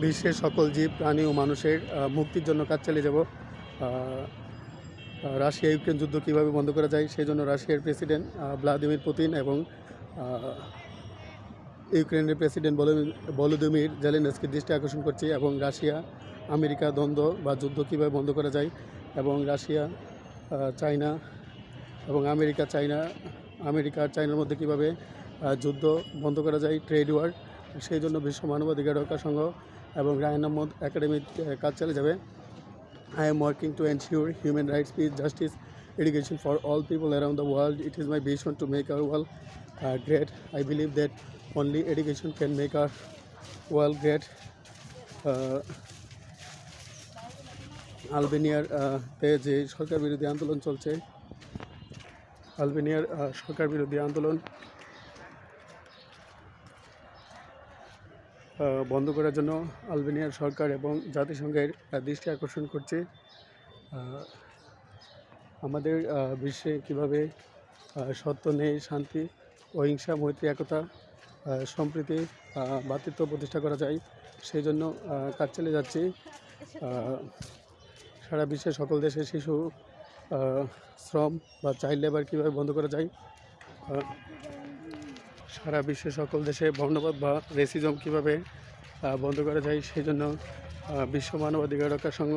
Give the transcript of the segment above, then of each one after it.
বিশ্বের সকল জীব প্রাণী ও মানুষের মুক্তির জন্য কাজ চালিয়ে যাব। রাশিয়া ইউক্রেন যুদ্ধ কীভাবে বন্ধ করা যায় সেই জন্য রাশিয়ার প্রেসিডেন্ট ভ্লাদিমির পুতিন এবং ইউক্রেনের প্রেসিডেন্ট ভলোদিমির জেলেনস্কির দৃষ্টি আকর্ষণ করছি, এবং রাশিয়া আমেরিকা দ্বন্দ্ব বা যুদ্ধ কীভাবে বন্ধ করা যায়, এবং রাশিয়া চায়না এবং আমেরিকা চায়নার মধ্যে কীভাবে যুদ্ধ বন্ধ করা যায়, ট্রেড ওয়ার, সেই জন্য বিশ্ব মানবাধিকার রক্ষা সংঘ এবং রায়ন আহমদ একাডেমির কাজ চালিয়ে যাবে। I am working to ensure human rights, peace, justice, education for all people around the world. It is my vision to make our world great. I believe that only education can make our world great. আলবেনিয়ার যে সরকার বিরোধী আন্দোলন চলছে, আলবেনিয়ার সরকার বিরোধী আন্দোলন বন্ধ করার জন্য আলবেনিয়ার সরকার এবং জাতিসংঘের দৃষ্টি আকর্ষণ করছে। আমাদের বিশ্বে কীভাবে সত্য, ন্যায়, শান্তি, অহিংসা, মৈত্রী, একতা, সম্প্রীতি, ভ্রাতৃত্ব প্রতিষ্ঠা করা যায় সেই জন্য কাজ চালিয়ে যাচ্ছি। সারা বিশ্বের সকল দেশে শিশু শ্রম বা চাইল্ড লেবার কীভাবে বন্ধ করা যায়, সারা বিশ্বের সকল দেশে বর্ণবাদ বা রেসিজম কীভাবে বন্ধ করা যায় সেই জন্য বিশ্ব মানবাধিকার রক্ষা সংঘ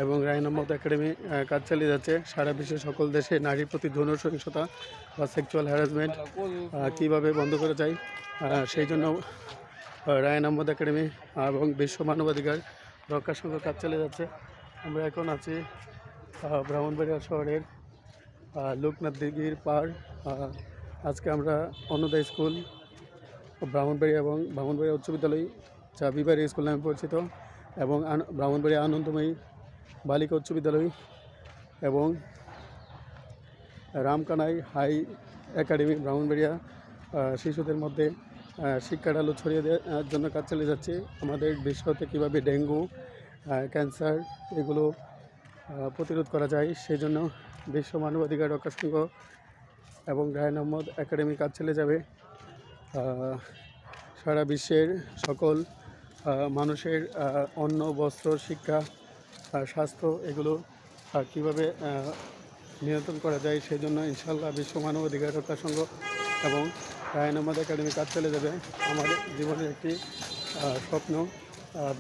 এবং রায়ন আহমদ একাডেমি কাজ চালিয়ে যাচ্ছে। সারা বিশ্বের সকল দেশে নারীর প্রতি যৌন সহিংসতা বা সেক্সুয়াল হ্যারাসমেন্ট কীভাবে বন্ধ করা যায় সেই জন্য রায়ন আহমদ একাডেমি এবং বিশ্ব মানবাধিকার রক্ষা সংঘ কাজ চালিয়ে যাচ্ছে। আমরা এখন আছি ব্রাহ্মণবাড়িয়া শহরের লোকনাথ দিঘির পাড়। আজকে আমরা অন্নদা স্কুল, ব্রাহ্মণবাড়িয়া এবং ব্রাহ্মণবাড়িয়া উচ্চ বিদ্যালয়, যা বিবাড়ি স্কুল নামে পরিচিত, এবং ব্রাহ্মণবাড়িয়া আনন্দময়ী বালিকা উচ্চ বিদ্যালয় এবং রামকানাই হাই একাডেমি ব্রাহ্মণবাড়িয়া শিশুদের মধ্যে শিক্ষার আলো ছড়িয়ে দেওয়ার জন্য কাজ চালিয়ে যাচ্ছে। আমাদের বিশ্বতে কীভাবে ডেঙ্গু, ক্যান্সার এগুলো প্রতিরোধ করা যায় সেই জন্য বিশ্ব মানবাধিকার রক্ষা সংঘ এবং রায়ন আহমদ একাডেমি কাজ চালিয়ে যাবে। সারা বিশ্বের সকল মানুষের অন্ন, বস্ত্র, শিক্ষা, স্বাস্থ্য এগুলো কীভাবে নিয়ন্ত্রণ করা যায় সেই জন্য ইনশাআল্লাহ বিশ্ব মানবাধিকার রক্ষা সংঘ এবং রায়ন আহমদ একাডেমি কাজ চালিয়ে যাবে। আমাদের জীবনের একটি স্বপ্ন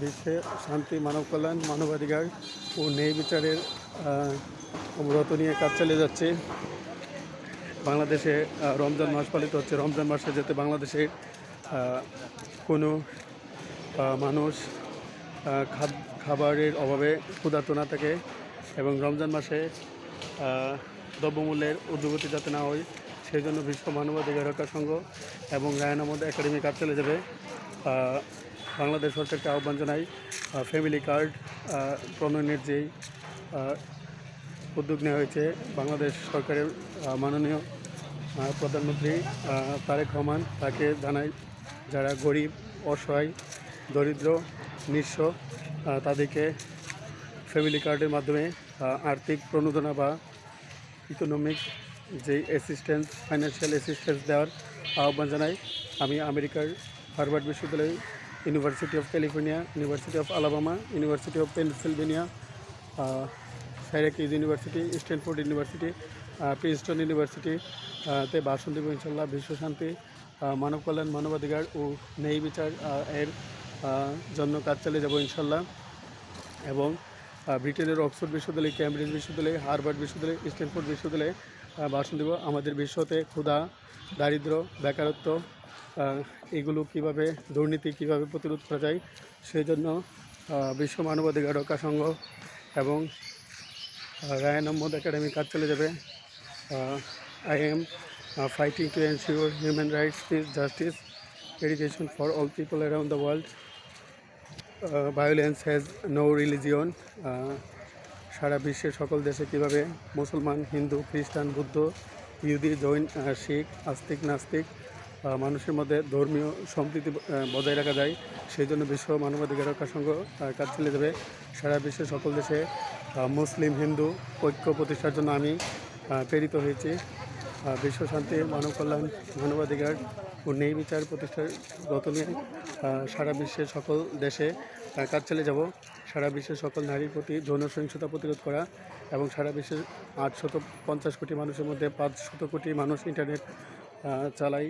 বিশ্বে শান্তি, মানব কল্যাণ, মানবাধিকার ও ন্যায় বিচারের ব্রত নিয়ে কাজ চালিয়ে যাচ্ছে। বাংলাদেশে রমজান মাস পালিত হচ্ছে। রমজান মাসে যাতে বাংলাদেশে কোনো মানুষ খাবারের অভাবে ক্ষুধার্ত না থাকে এবং রমজান মাসে দ্রব্যমূল্যের ঊর্ধ্বগতি যাতে না হয় সেই জন্য বিশ্ব মানবাধিকার রক্ষা সংঘ এবং রায়ন আহমদ একাডেমি কাজ চলে যাবে। বাংলাদেশ সরকারকে আহ্বান জানাই ফ্যামিলি কার্ড প্রণয়নের যেই উদ্যোগ নেওয়া হয়েছে বাংলাদেশ সরকারের মাননীয় প্রধানমন্ত্রী তারেক রহমান, তাকে জানাই যারা গরিব, অসহায়, দরিদ্র, নিঃস্ব তাদেরকে ফ্যামিলি কার্ডের মাধ্যমে আর্থিক প্রণোদনা বা ইকোনমিক যে অ্যাসিস্ট্যান্স, ফাইন্যান্সিয়াল অ্যাসিস্ট্যান্স দেওয়ার আহ্বান জানাই। আমি আমেরিকার হার্ভার্ড বিশ্ববিদ্যালয়, University of California, University of Alabama, University of Pennsylvania, Syracuse University, Stanford University, Princeton University তে ভাষণ দেব ইনশাল্লাহ। বিশ্ব শান্তি, মানব কল্যাণ, মানবাধিকার ও ন্যায় বিচার এর জন্য কাজ চালিয়ে যাব ইনশাল্লাহ। এবং ব্রিটেনের অক্সফোর্ড বিশ্ববিদ্যালয়, ক্যামব্রিজ বিশ্ববিদ্যালয়, হার্ভার্ড বিশ্ববিদ্যালয়, স্ট্যানফোর্ড বিশ্ববিদ্যালয়ে ভাষণ দেব। আমাদের বিশ্বতে ক্ষুধা, দারিদ্র, বেকারত্ব এগুলো কীভাবে, দুর্নীতি কীভাবে প্রতিরোধ করা যায় সেই জন্য বিশ্ব মানবাধিকার রক্ষা সংঘ এবং রায়ন আহমদ একাডেমি কাজ চলে যাবে। I am fighting to ensure human rights, peace, justice, education for all people around the world. Violence has no religion. সারা বিশ্বের সকল দেশে কীভাবে মুসলমান, হিন্দু, খ্রিস্টান, বুদ্ধ, ইহুদি, জৈন, শিখ, আস্তিক, নাস্তিক মানুষের মধ্যে ধর্মীয় সম্প্রীতি বজায় রাখা যায় সেই জন্য বিশ্ব মানবাধিকার রক্ষা সংঘ কাজ চালিয়ে যাবে। সারা বিশ্বের সকল দেশে মুসলিম, হিন্দু ঐক্য প্রতিষ্ঠার জন্য আমি প্রেরিত হয়েছি। বিশ্ব শান্তি, মানব কল্যাণ, মানবাধিকার ও ন্যায় বিচার প্রতিষ্ঠার ব্রত নিয়ে সারা বিশ্বের সকল দেশে কাজ চালিয়ে যাব। সারা বিশ্বের সকল নারীর প্রতি যৌন সহিংসতা প্রতিরোধ করা এবং সারা বিশ্বের 850 কোটি মানুষের মধ্যে 500 কোটি মানুষ ইন্টারনেট চালায়,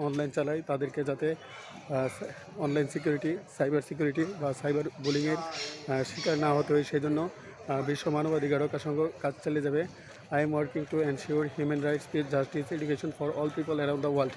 অনলাইন চালায়, তাদেরকে যাতে অনলাইন সিকিউরিটি, সাইবার সিকিউরিটি বা সাইবার বুলিংয়ের শিকার না হতে হয়, সেই জন্য বিশ্ব মানবাধিকার রক্ষা সংঘ কাজ চালিয়ে যাবে। I am working to ensure human rights, piece, justice, education for all people around the world.